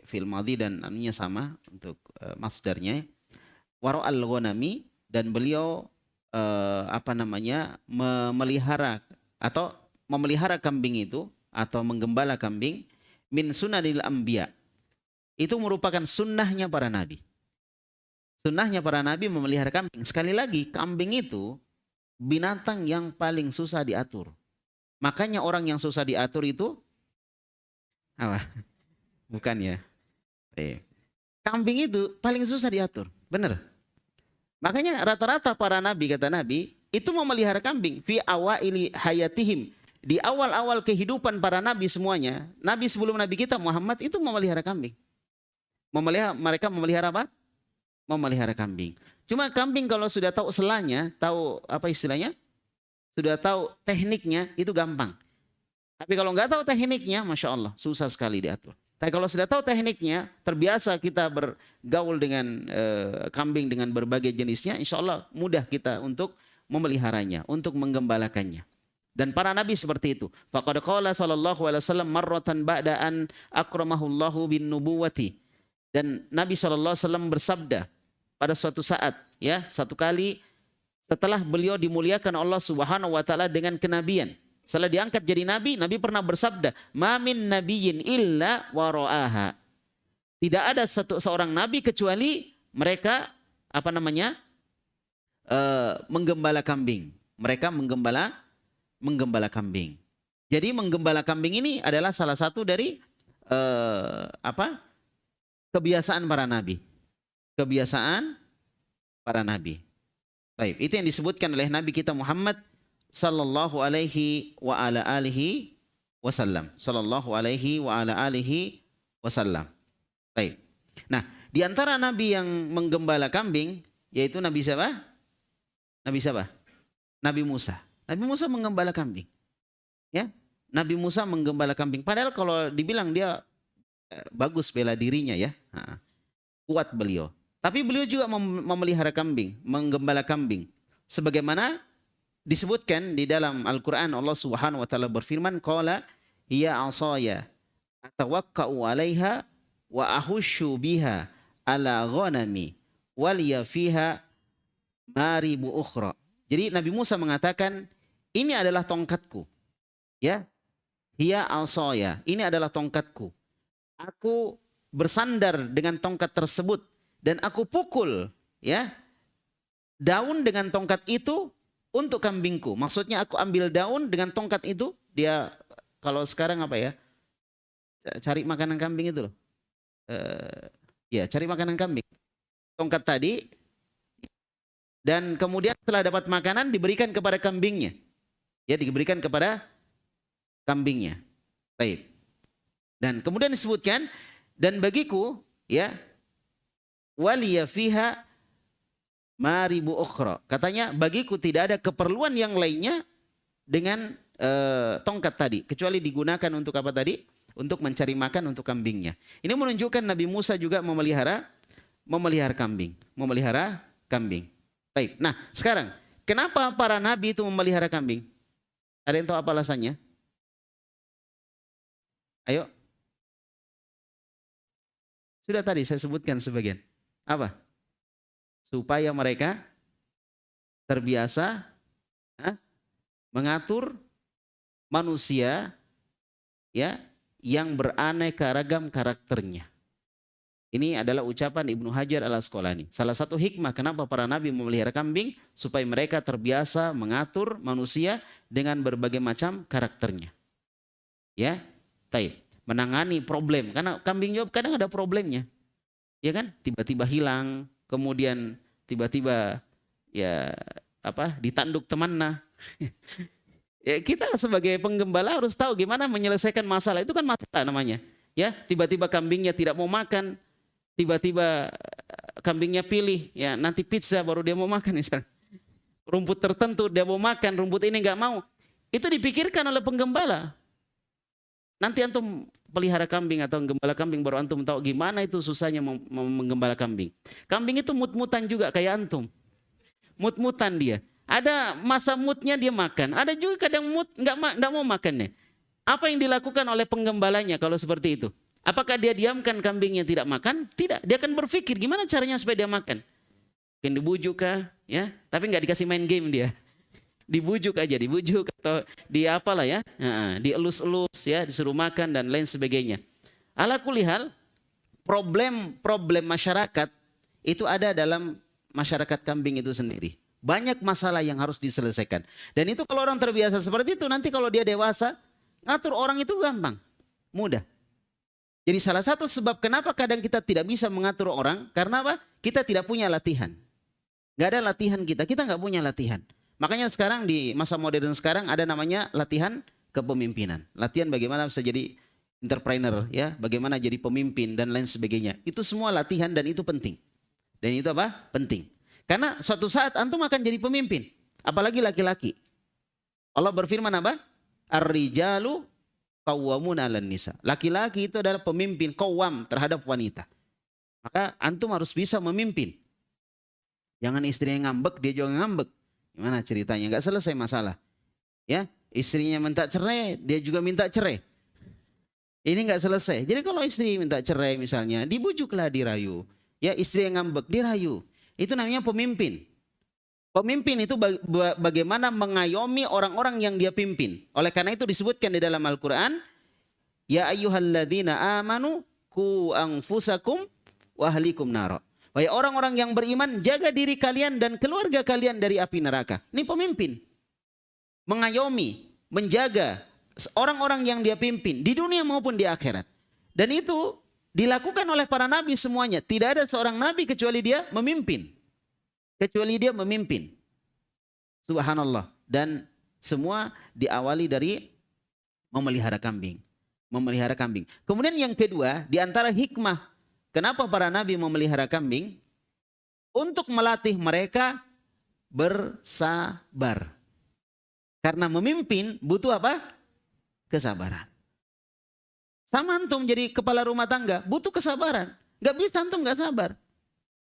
fil madhi dan anunya sama untuk masdarnya. Wara'al ghanami, dan beliau memelihara atau memelihara kambing itu atau menggembala kambing min sunanil anbiya. Itu merupakan sunnahnya para nabi. Sunnahnya para nabi memelihara kambing. Sekali lagi, kambing itu binatang yang paling susah diatur. Makanya orang yang susah diatur itu apa? Bukan ya. Kambing itu paling susah diatur. Benar. Makanya rata-rata para nabi, kata Nabi, itu memelihara kambing. Fi awaili hayatihim. Di awal-awal kehidupan para nabi semuanya. Nabi sebelum Nabi kita Muhammad itu memelihara kambing. Mereka memelihara apa? Memelihara kambing. Cuma kambing kalau sudah tahu selanya, tahu apa istilahnya? Sudah tahu tekniknya, itu gampang. Tapi kalau nggak tahu tekniknya, Masya Allah, susah sekali diatur. Tapi kalau sudah tahu tekniknya, terbiasa kita bergaul dengan kambing dengan berbagai jenisnya, insya Allah mudah kita untuk memeliharanya, untuk menggembalakannya. Dan para nabi seperti itu. Faqad qala sallallahu alaihi wasallam marratan ba'da an akramahullahu bin nubuwati. Dan Nabi sallallahu alaihi wasallam bersabda pada suatu saat, ya, satu kali setelah beliau dimuliakan Allah Subhanahu wa taala dengan kenabian. Setelah diangkat jadi nabi, Nabi pernah bersabda, "Ma min nabiyyin illa wara'aha." Tidak ada seorang nabi kecuali mereka menggembala kambing. Mereka menggembala kambing. Jadi menggembala kambing ini adalah salah satu dari kebiasaan para nabi. Kebiasaan para nabi. Baik, itu yang disebutkan oleh Nabi kita Muhammad sallallahu alaihi wa ala alihi wasallam. Sallallahu alaihi wa ala alihi wasallam. Baik. Nah, di antara nabi yang menggembala kambing yaitu Nabi siapa? Nabi siapa? Nabi Musa. Nabi Musa menggembala kambing. Ya. Nabi Musa menggembala kambing. Padahal kalau dibilang dia bagus bela dirinya ya. Kuat beliau. Tapi beliau juga memelihara kambing, menggembala kambing. Sebagaimana disebutkan di dalam Al-Quran, Allah Subhanahu wa taala berfirman, qala ya asaya atawakka'u 'alaiha wa ahushu biha ala ghanami waliya fiha maribu ukhra. Jadi Nabi Musa mengatakan, ini adalah tongkatku. Ya. Hiya asaya. Ini adalah tongkatku. Aku bersandar dengan tongkat tersebut dan aku pukul, ya, daun dengan tongkat itu untuk kambingku. Maksudnya aku ambil daun dengan tongkat itu, dia kalau sekarang apa ya? Cari makanan kambing itu loh. Ya, cari makanan kambing. Tongkat tadi, dan kemudian setelah dapat makanan diberikan kepada kambingnya. Ya, diberikan kepada kambingnya. Baik. Dan kemudian disebutkan, dan bagiku, ya, waliya fiha maribu ukhra. Katanya, bagiku tidak ada keperluan yang lainnya dengan tongkat tadi, kecuali digunakan untuk apa tadi? Untuk mencari makan untuk kambingnya. Ini menunjukkan Nabi Musa juga memelihara kambing, memelihara kambing. Baik. Nah, sekarang kenapa para nabi itu memelihara kambing? Ada yang tahu apa alasannya? Ayo. Sudah tadi saya sebutkan sebagian. Apa? Supaya mereka terbiasa mengatur manusia, ya, yang beraneka ragam karakternya. Ini adalah ucapan Ibnu Hajar al-Asqalani. Salah satu hikmah kenapa para nabi memelihara kambing, supaya mereka terbiasa mengatur manusia dengan berbagai macam karakternya. Ya, taib. Menangani problem, karena kambing juga kadang ada problemnya. Ya kan? Tiba-tiba hilang, kemudian tiba-tiba ya apa? Ditanduk temanna. Ya, kita sebagai penggembala harus tahu gimana menyelesaikan masalah. Itu kan masalah namanya. Ya, tiba-tiba kambingnya tidak mau makan, tiba-tiba kambingnya pilih, ya nanti pizza baru dia mau makan misalnya. Rumput tertentu dia mau makan, rumput ini nggak mau. Itu dipikirkan oleh penggembala. Nanti antum pelihara kambing atau menggembala kambing baru antum tahu gimana itu susahnya menggembala kambing. Kambing itu mut-mutan juga kayak antum. Mut-mutan dia. Ada masa mutnya dia makan, ada juga kadang mut nggak mau makannya. Apa yang dilakukan oleh penggembalanya kalau seperti itu? Apakah dia diamkan kambingnya tidak makan? Tidak, dia akan berpikir gimana caranya supaya dia makan. Mungkin dibujuk kah, ya? Tapi nggak dikasih main game dia. Dibujuk aja, dibujuk atau di apalah ya, dielus-elus ya, disuruh makan dan lain sebagainya. Ala kulli hal, problem masyarakat itu ada dalam masyarakat kambing itu sendiri. Banyak masalah yang harus diselesaikan. Dan itu kalau orang terbiasa seperti itu, nanti kalau dia dewasa, ngatur orang itu gampang, mudah. Jadi salah satu sebab kenapa kadang kita tidak bisa mengatur orang, karena apa? Kita tidak punya latihan. Gak ada latihan kita nggak punya latihan. Makanya sekarang di masa modern sekarang ada namanya latihan kepemimpinan. Latihan bagaimana bisa jadi entrepreneur, ya, bagaimana jadi pemimpin dan lain sebagainya. Itu semua latihan dan itu penting. Dan itu apa? Penting. Karena suatu saat antum akan jadi pemimpin, apalagi laki-laki. Allah berfirman apa? Ar-rijalu qawwamuna 'alan nisa. Laki-laki itu adalah pemimpin, qawwam terhadap wanita. Maka antum harus bisa memimpin. Jangan istrinya ngambek, dia juga ngambek. Gimana ceritanya? Enggak selesai masalah. Ya, istrinya minta cerai, dia juga minta cerai. Ini enggak selesai. Jadi kalau istri minta cerai misalnya, dibujuklah, dirayu. Ya, istri yang ngambek, dirayu. Itu namanya pemimpin. Pemimpin itu bagaimana mengayomi orang-orang yang dia pimpin. Oleh karena itu disebutkan di dalam Al-Quran, ya ayyuhalladzina amanu qu anfusakum wa ahlikum nara. Wahai orang-orang yang beriman, jaga diri kalian dan keluarga kalian dari api neraka. Ini pemimpin. Mengayomi, menjaga orang-orang yang dia pimpin di dunia maupun di akhirat. Dan itu dilakukan oleh para nabi semuanya. Tidak ada seorang nabi kecuali dia memimpin. Subhanallah. Dan semua diawali dari memelihara kambing. Kemudian yang kedua, di antara hikmah kenapa para nabi memelihara kambing, untuk melatih mereka bersabar. Karena memimpin butuh apa? Kesabaran. Sama antum jadi kepala rumah tangga, butuh kesabaran. Gak bisa antum gak sabar.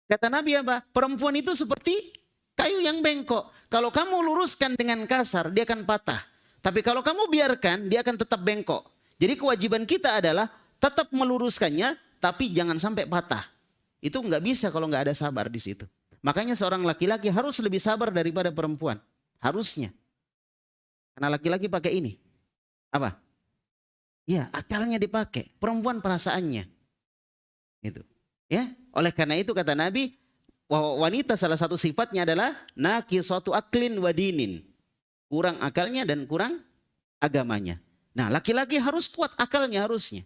Kata Nabi apa? Perempuan itu seperti kayu yang bengkok. Kalau kamu luruskan dengan kasar, dia akan patah. Tapi kalau kamu biarkan, dia akan tetap bengkok. Jadi kewajiban kita adalah tetap meluruskannya, tapi jangan sampai patah. Itu nggak bisa kalau nggak ada sabar di situ. Makanya seorang laki-laki harus lebih sabar daripada perempuan. Harusnya. Karena laki-laki pakai ini. Apa? Ya, akalnya dipakai. Perempuan perasaannya. Itu. Ya, oleh karena itu kata Nabi, wanita salah satu sifatnya adalah naqisatu aklin wa dinin. Kurang akalnya dan kurang agamanya. Nah, laki-laki harus kuat akalnya harusnya.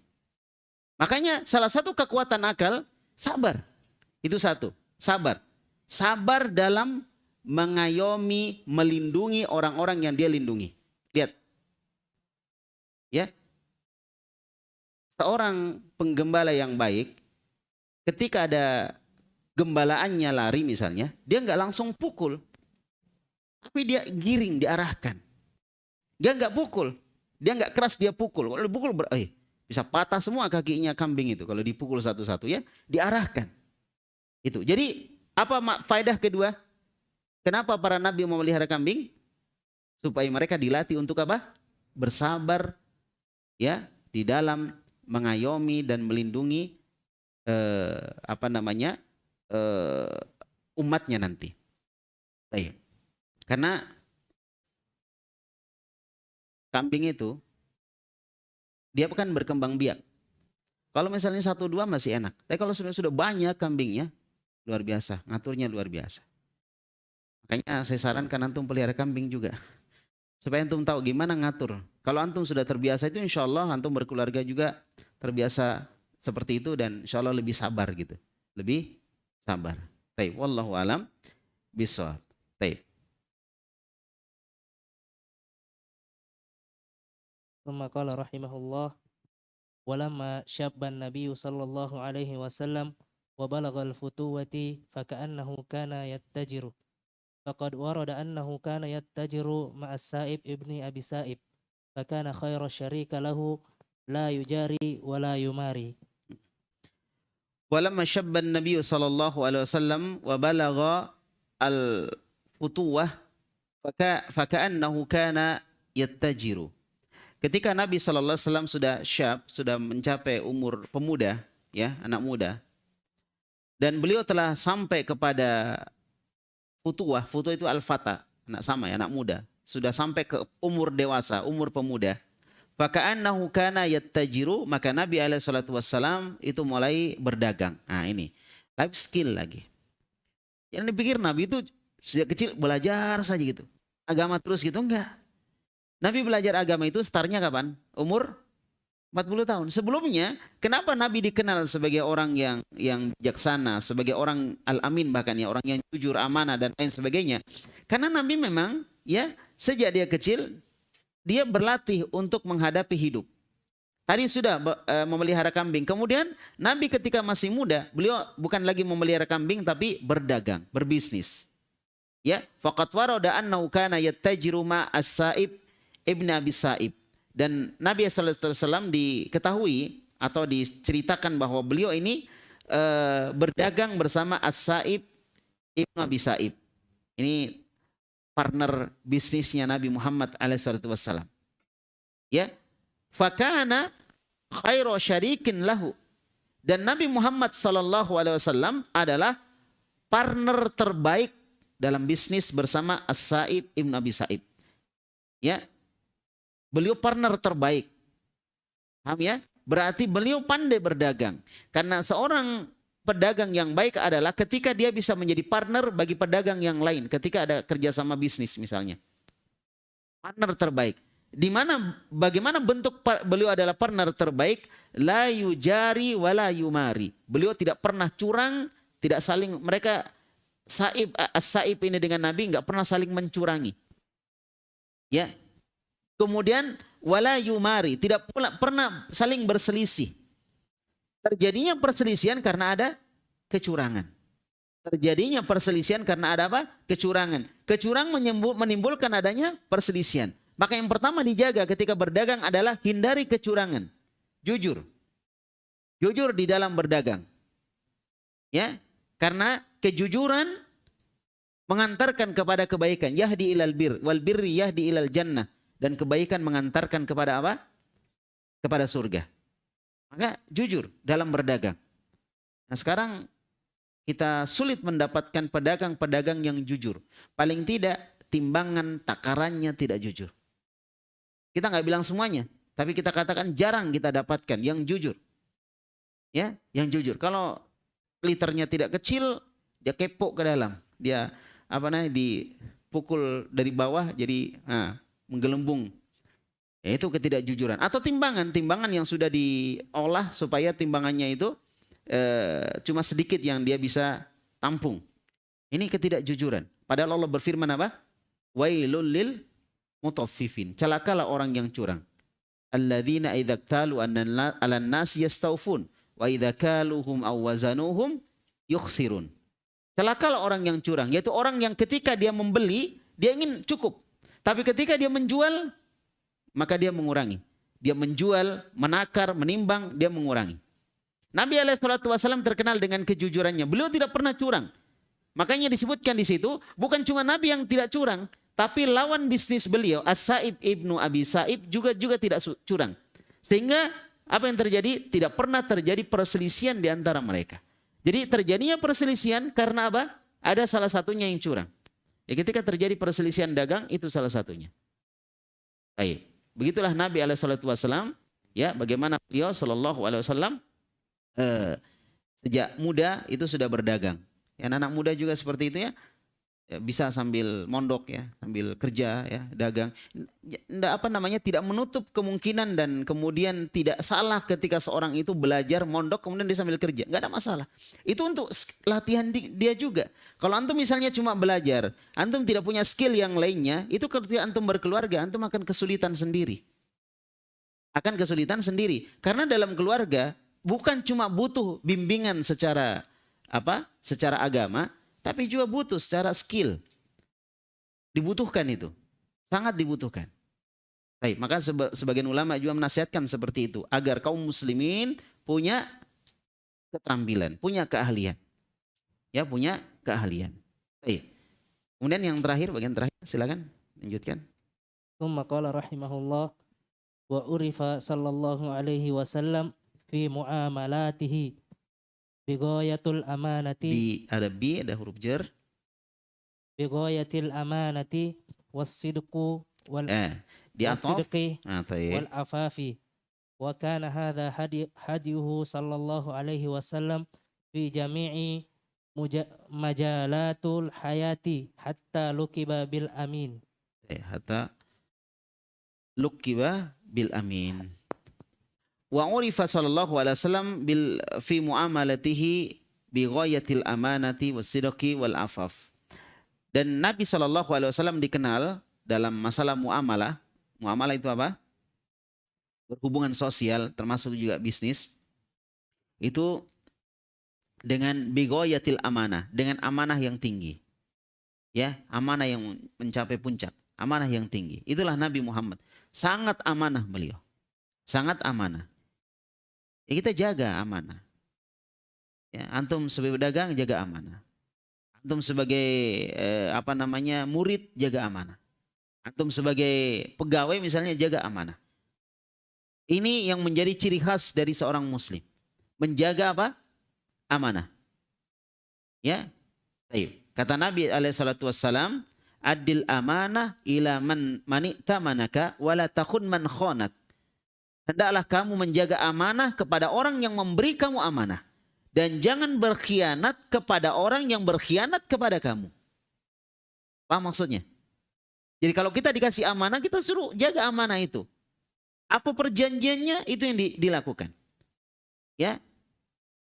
Makanya salah satu kekuatan akal, sabar. Itu satu, sabar. Sabar dalam mengayomi, melindungi orang-orang yang dia lindungi. Lihat. Ya. Seorang penggembala yang baik, ketika ada gembalaannya lari misalnya, dia nggak langsung pukul. Tapi dia giring, diarahkan. Dia nggak pukul. Dia nggak keras, dia pukul. Kalau dipukul, bisa patah semua kakinya kambing itu. Kalau dipukul satu-satu ya, diarahkan. Itu. Jadi apa faedah kedua? Kenapa para nabi memelihara kambing? Supaya mereka dilatih untuk apa? Bersabar ya di dalam mengayomi dan melindungi umatnya nanti. Baik. Karena kambing itu dia kan berkembang biak. Kalau misalnya 1-2 masih enak. Tapi kalau sudah banyak kambingnya, luar biasa, ngaturnya luar biasa. Makanya saya sarankan antum pelihara kambing juga. Supaya antum tahu gimana ngatur. Kalau antum sudah terbiasa itu insya Allah antum berkeluarga juga terbiasa seperti itu dan insya Allah lebih sabar gitu. Lebih sabar. Taib. Wallahu alam bishawab. Taib. ثم قال رحمه الله ولما شاب النبي صلى الله عليه وسلم وبلغ الفتوة فكأنه كان يتجر فقد ورد أنه كان يتجر مع السائب ابن أبي سائب فكان خير الشريك له لا يجاري ولا يماري. ولما شب النبي صلى الله عليه وسلم وبلغ الفتوة فكأنه كان يتجر. Ketika Nabi SAW sudah syab, sudah mencapai umur pemuda, ya anak muda, dan beliau telah sampai kepada futuwah, futuwah itu al-fata, anak muda, sudah sampai ke umur dewasa, umur pemuda. Faka'annahu kana yattajiru, maka Nabi SAW itu mulai berdagang. Nah ini, life skill lagi. Yang dipikir Nabi itu sejak kecil belajar saja gitu, agama terus gitu, enggak. Nabi belajar agama itu startnya kapan? Umur 40 tahun. Sebelumnya, kenapa Nabi dikenal sebagai orang yang bijaksana, sebagai orang al-amin bahkan ya, orang yang jujur, amanah dan lain sebagainya. Karena Nabi memang ya sejak dia kecil dia berlatih untuk menghadapi hidup. Tadi sudah memelihara kambing. Kemudian Nabi ketika masih muda, beliau bukan lagi memelihara kambing tapi berdagang, berbisnis. Ya, faqad warada annahu kana yattajiru ma as-Sa'ib ibn Abi Sa'ib. Dan Nabi SAW diketahui atau diceritakan bahwa beliau ini berdagang bersama As-Sa'ib ibn Abi Sa'ib. Ini partner bisnisnya Nabi Muhammad SAW. Ya, fakana khairu syarikin lahu. Dan Nabi Muhammad SAW adalah partner terbaik dalam bisnis bersama As-Sa'ib ibn Abi Sa'ib. Ya, beliau partner terbaik. Paham ya? Berarti beliau pandai berdagang. Karena seorang pedagang yang baik adalah ketika dia bisa menjadi partner bagi pedagang yang lain. Ketika ada kerjasama bisnis misalnya. Partner terbaik. Bagaimana bentuk beliau adalah partner terbaik? La yujari wa la yumari. Beliau tidak pernah curang, tidak saling, mereka As-Sa'ib ini dengan Nabi enggak pernah saling mencurangi. Ya. Kemudian wala yumari, tidak pernah saling berselisih. Terjadinya perselisihan karena ada kecurangan. Terjadinya perselisihan karena ada apa? Kecurangan. Kecurangan menimbulkan adanya perselisihan. Maka yang pertama dijaga ketika berdagang adalah hindari kecurangan. Jujur. Jujur di dalam berdagang. Ya, karena kejujuran mengantarkan kepada kebaikan. Yahdi ilal bir, wal birri yahdi ilal jannah. Dan kebaikan mengantarkan kepada apa? kepada surga. Maka jujur dalam berdagang. Nah sekarang kita sulit mendapatkan pedagang-pedagang yang jujur. Paling tidak timbangan takarannya tidak jujur. Kita nggak bilang semuanya, tapi kita katakan jarang kita dapatkan yang jujur. Ya, yang jujur. Kalau liternya tidak kecil, dia kepo ke dalam. Dia dipukul dari bawah jadi menggelembung. Ya, itu ketidakjujuran. Atau timbangan yang sudah diolah supaya timbangannya itu cuma sedikit yang dia bisa tampung. Ini ketidakjujuran. Padahal Allah berfirman apa? Wailul lil mutaffifin. Celakalah orang yang curang. Alladzina idza iktalu 'alan nas yastaufun wa idza kaluhum aw wazanuhum yukhsirun. Celakalah orang yang curang, yaitu orang yang ketika dia membeli dia ingin cukup. Tapi ketika dia menjual maka dia mengurangi. Dia menjual, menakar, menimbang, dia mengurangi. Nabi SAW terkenal dengan kejujurannya. Beliau tidak pernah curang. Makanya disebutkan di situ, bukan cuma Nabi yang tidak curang, tapi lawan bisnis beliau, As-Sa'ib ibnu Abi Sa'ib juga tidak curang. Sehingga apa yang terjadi? Tidak pernah terjadi perselisihan di antara mereka. Jadi terjadinya perselisihan karena apa? Ada salah satunya yang curang. Ya, ketika terjadi perselisihan dagang, itu salah satunya. Baik. Begitulah Nabi SAW, ya, bagaimana beliau SAW sejak muda itu sudah berdagang. Ya, anak muda juga seperti itu ya, bisa sambil mondok ya, sambil kerja ya, dagang. Tidak menutup kemungkinan dan kemudian tidak salah ketika seorang itu belajar mondok kemudian dia sambil kerja, nggak ada masalah. Itu untuk latihan dia juga. Kalau antum misalnya cuma belajar, antum tidak punya skill yang lainnya, itu ketika antum berkeluarga, antum akan kesulitan sendiri. Karena dalam keluarga bukan cuma butuh bimbingan secara agama, tapi juga butuh secara skill. Dibutuhkan itu. Sangat dibutuhkan. Baik, maka sebagian ulama juga menasihatkan seperti itu. Agar kaum muslimin punya keterampilan, punya keahlian. Ya, punya keahlian. Baik. Kemudian yang terakhir, bagian terakhir, silakan lanjutkan. Tsumma qala rahimahullah wa urifa sallallahu alaihi wasallam fi muamalatihi bighayatul amanati. Ada huruf jar. Bighayatil amanati was-sidqu wal was-sidqi wal afafi. Wa kana hadha hadiyuhu sallallahu alaihi wasallam fi jami'i majalatul hayati hatta lukiba bil amin. Hatta lukiba bil amin. Wa urifa sallallahu alaihi wasallam fi muamalatihi bi ghayatil amanati was-sidqi wal afaf. Dan Nabi sallallahu alaihi wasallam dikenal dalam masalah muamalah. Muamalah itu apa? Berhubungan sosial termasuk juga bisnis. Itu dengan bi ghayatil amanah, dengan amanah yang tinggi. Ya, amanah yang mencapai puncak, amanah yang tinggi. Itulah Nabi Muhammad. Sangat amanah beliau. Sangat amanah. Ya, kita jaga amanah. Ya, antum sebagai pedagang jaga amanah. Antum sebagai murid jaga amanah. Antum sebagai pegawai misalnya jaga amanah. Ini yang menjadi ciri khas dari seorang muslim. Menjaga apa? Amanah. Ya. Baik. Kata Nabi SAW, adil amanah ila man mani'tamanaka wala takhun man khonak. Hendaklah kamu menjaga amanah kepada orang yang memberi kamu amanah. Dan jangan berkhianat kepada orang yang berkhianat kepada kamu. Paham maksudnya? Jadi kalau kita dikasih amanah, kita suruh jaga amanah itu. Apa perjanjiannya, itu yang dilakukan. Ya.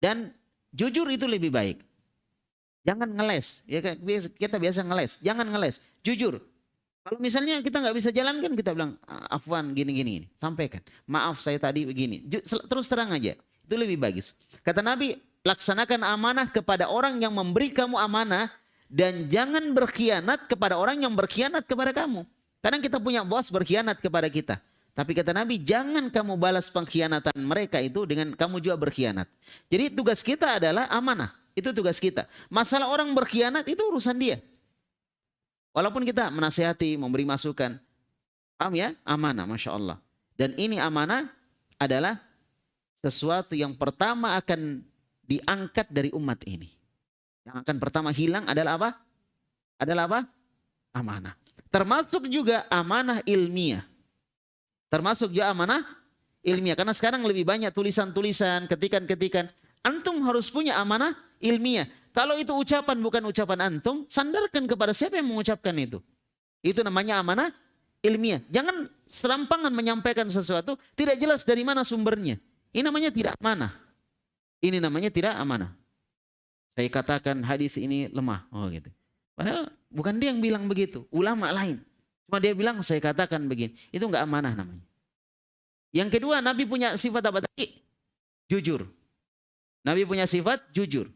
Dan jujur itu lebih baik. Jangan ngeles. Ya, kita biasa ngeles. Jangan ngeles. Jujur. Kalau misalnya kita nggak bisa jalankan, kita bilang afwan gini. Sampaikan. Maaf saya tadi begini. Terus terang aja. Itu lebih bagus. Kata Nabi, laksanakan amanah kepada orang yang memberi kamu amanah dan jangan berkhianat kepada orang yang berkhianat kepada kamu. Kadang kita punya bos berkhianat kepada kita. Tapi kata Nabi, jangan kamu balas pengkhianatan mereka itu dengan kamu juga berkhianat. Jadi tugas kita adalah amanah. Itu tugas kita. Masalah orang berkhianat itu urusan dia. Walaupun kita menasihati, memberi masukan. Paham ya? Amanah, Masya Allah. Dan ini amanah adalah sesuatu yang pertama akan diangkat dari umat ini. Yang akan pertama hilang adalah apa? Adalah apa? Amanah. Termasuk juga amanah ilmiah. Termasuk juga amanah ilmiah. Karena sekarang lebih banyak tulisan-tulisan, ketikan-ketikan. Antum harus punya amanah ilmiah. Kalau itu ucapan bukan ucapan antum, sandarkan kepada siapa yang mengucapkan itu. Itu namanya amanah ilmiah. Jangan serampangan menyampaikan sesuatu, tidak jelas dari mana sumbernya. Ini namanya tidak amanah. Ini namanya tidak amanah. Saya katakan hadis ini lemah. Oh gitu. Padahal bukan dia yang bilang begitu. Ulama lain. Cuma dia bilang saya katakan begini. Itu enggak amanah namanya. Yang kedua, Nabi punya sifat apa tadi? Jujur. Nabi punya sifat jujur.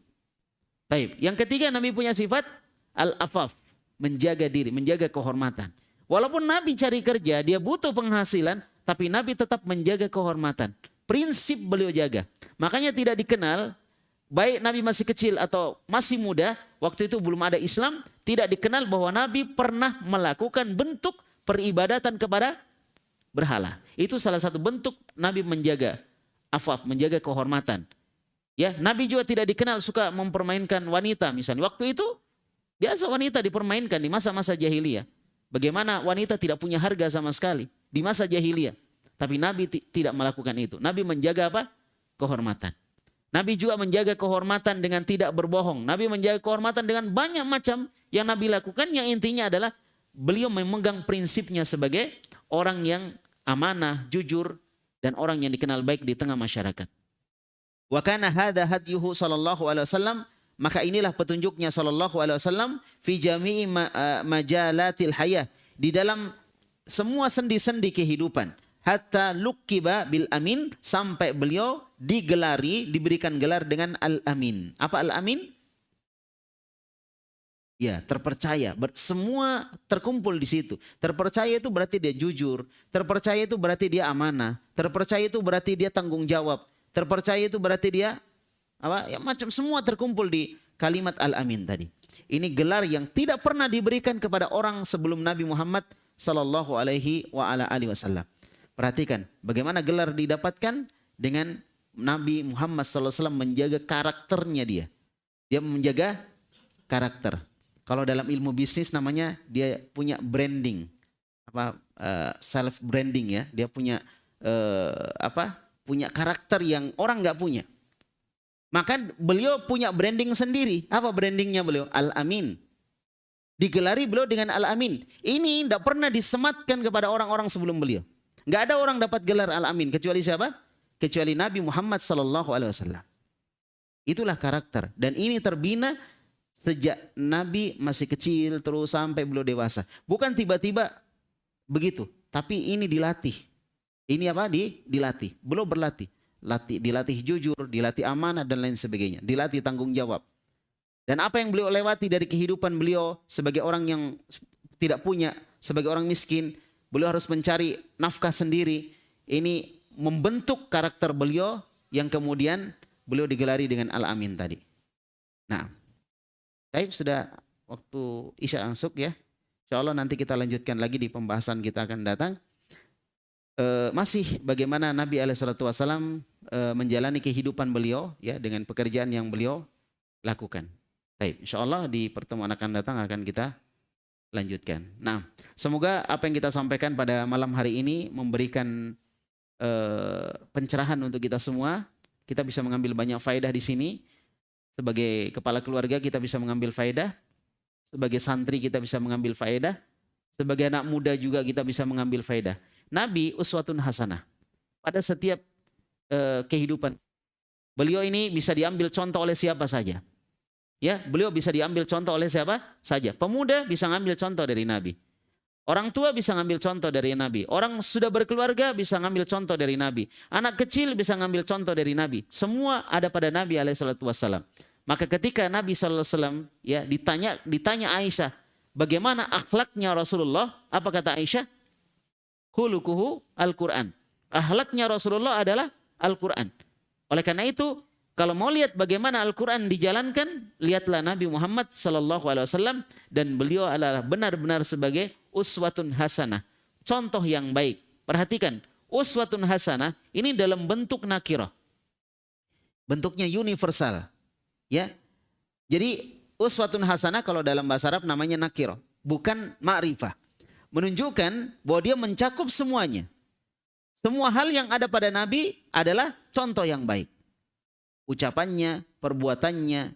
Baik. Yang ketiga, Nabi punya sifat al-afaf. Menjaga diri, menjaga kehormatan. Walaupun Nabi cari kerja, dia butuh penghasilan. Tapi Nabi tetap menjaga kehormatan. Prinsip beliau jaga. Makanya tidak dikenal, baik Nabi masih kecil atau masih muda, waktu itu belum ada Islam, tidak dikenal bahwa Nabi pernah melakukan bentuk peribadatan kepada berhala. Itu salah satu bentuk Nabi menjaga afaf, menjaga kehormatan. Ya, Nabi juga tidak dikenal suka mempermainkan wanita misalnya. Waktu itu biasa wanita dipermainkan di masa-masa jahiliyah. Bagaimana wanita tidak punya harga sama sekali di masa jahiliyah. Tapi Nabi tidak melakukan itu. Nabi menjaga apa? Kehormatan. Nabi juga menjaga kehormatan dengan tidak berbohong. Nabi menjaga kehormatan dengan banyak macam yang Nabi lakukan. Yang intinya adalah beliau memegang prinsipnya sebagai orang yang amanah, jujur, dan orang yang dikenal baik di tengah masyarakat. Wa kana hadza hadyuhu sallallahu alaihi wasallam, maka inilah petunjuknya sallallahu alaihi wasallam fi jami'i majalatil hayah, di dalam semua sendi-sendi kehidupan. Hatta lukiba bil amin, sampai beliau digelari, diberikan gelar dengan al-amin. Apa al-amin? Ya, terpercaya. Semua terkumpul di situ. Terpercaya itu berarti dia jujur. Terpercaya itu berarti dia amanah. Terpercaya itu berarti dia tanggung jawab. Terpercaya itu berarti dia apa? Ya, macam semua terkumpul di kalimat al-amin tadi. Ini gelar yang tidak pernah diberikan kepada orang sebelum Nabi Muhammad sallallahu alaihi wasallam. Perhatikan bagaimana gelar didapatkan dengan Nabi Muhammad SAW menjaga karakternya dia. Dia menjaga karakter. Kalau dalam ilmu bisnis namanya dia punya branding, self branding ya. Dia punya punya karakter yang orang nggak punya. Maka beliau punya branding sendiri. Apa brandingnya beliau? Al-Amin. Digelari beliau dengan Al-Amin. Ini tidak pernah disematkan kepada orang-orang sebelum beliau. Nggak ada orang dapat gelar Al-Amin kecuali siapa? Kecuali Nabi Muhammad SAW. Itulah karakter. Dan ini terbina sejak Nabi masih kecil terus sampai beliau dewasa. Bukan tiba-tiba begitu. Tapi ini dilatih. Ini apa? Dilatih. Beliau berlatih. Dilatih jujur, dilatih amanah dan lain sebagainya. Dilatih tanggung jawab. Dan apa yang beliau lewati dari kehidupan beliau sebagai orang yang tidak punya, sebagai orang miskin, beliau harus mencari nafkah sendiri. Ini membentuk karakter beliau yang kemudian beliau digelari dengan Al-Amin tadi. Nah, baik, sudah waktu Isya masuk ya. InsyaAllah nanti kita lanjutkan lagi di pembahasan kita akan datang. Masih bagaimana Nabi SAW menjalani kehidupan beliau ya dengan pekerjaan yang beliau lakukan. Baik, InsyaAllah di pertemuan akan datang akan kita lanjutkan. Nah, semoga apa yang kita sampaikan pada malam hari ini memberikan pencerahan untuk kita semua. Kita bisa mengambil banyak faedah di sini. Sebagai kepala keluarga kita bisa mengambil faedah. Sebagai santri kita bisa mengambil faedah. Sebagai anak muda juga kita bisa mengambil faedah. Nabi uswatun hasanah. Pada setiap kehidupan. Beliau ini bisa diambil contoh oleh siapa saja. Ya, beliau bisa diambil contoh oleh siapa saja. Pemuda bisa ngambil contoh dari Nabi. Orang tua bisa ngambil contoh dari Nabi. Orang sudah berkeluarga bisa ngambil contoh dari Nabi. Anak kecil bisa ngambil contoh dari Nabi. Semua ada pada Nabi SAW. Maka ketika Nabi SAW ya ditanya Aisyah, bagaimana akhlaknya Rasulullah? Apa kata Aisyah? Khuluquhu Al-Quran. Akhlaknya Rasulullah adalah Al-Quran. Oleh karena itu, kalau mau lihat bagaimana Al-Quran dijalankan, lihatlah Nabi Muhammad SAW dan beliau adalah benar-benar sebagai uswatun hasanah, contoh yang baik. Perhatikan, uswatun hasanah ini dalam bentuk nakirah. Bentuknya universal. Ya. Jadi uswatun hasanah kalau dalam bahasa Arab namanya nakirah, bukan ma'rifah. Menunjukkan bahwa dia mencakup semuanya. Semua hal yang ada pada Nabi adalah contoh yang baik. Ucapannya, perbuatannya,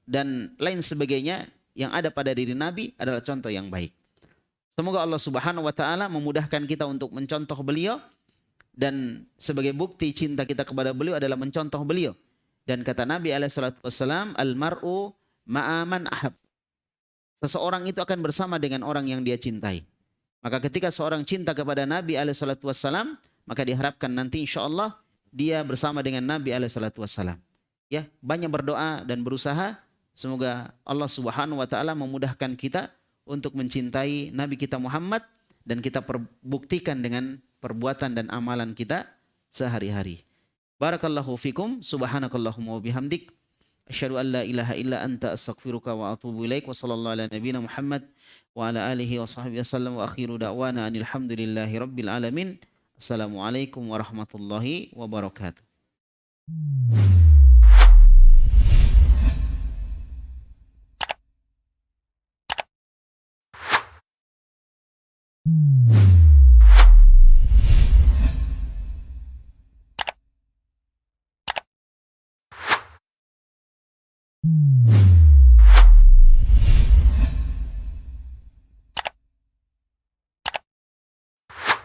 dan lain sebagainya yang ada pada diri Nabi adalah contoh yang baik. Semoga Allah Subhanahu wa taala memudahkan kita untuk mencontoh beliau, dan sebagai bukti cinta kita kepada beliau adalah mencontoh beliau. Dan kata Nabi SAW, al-mar'u ma'aman ahab. Seseorang itu akan bersama dengan orang yang dia cintai. Maka ketika seorang cinta kepada Nabi SAW, maka diharapkan nanti insya Allah dia bersama dengan Nabi SAW. Ya, banyak berdoa dan berusaha. Semoga Allah Subhanahu wa taala memudahkan kita untuk mencintai Nabi kita Muhammad, dan kita buktikan dengan perbuatan dan amalan kita sehari-hari. Barakallahu fikum, subhanakallahumma wa bihamdik, asyhadu an la ilaha illa anta astaghfiruka wa atubu ilaik, wa sallallahu ala nabiyina Muhammad wa ala alihi wa sahbihi wasallam, wa akhiru da'wana anil hamdulillahi rabbil alamin. Assalamualaikum warahmatullahi wabarakatuh.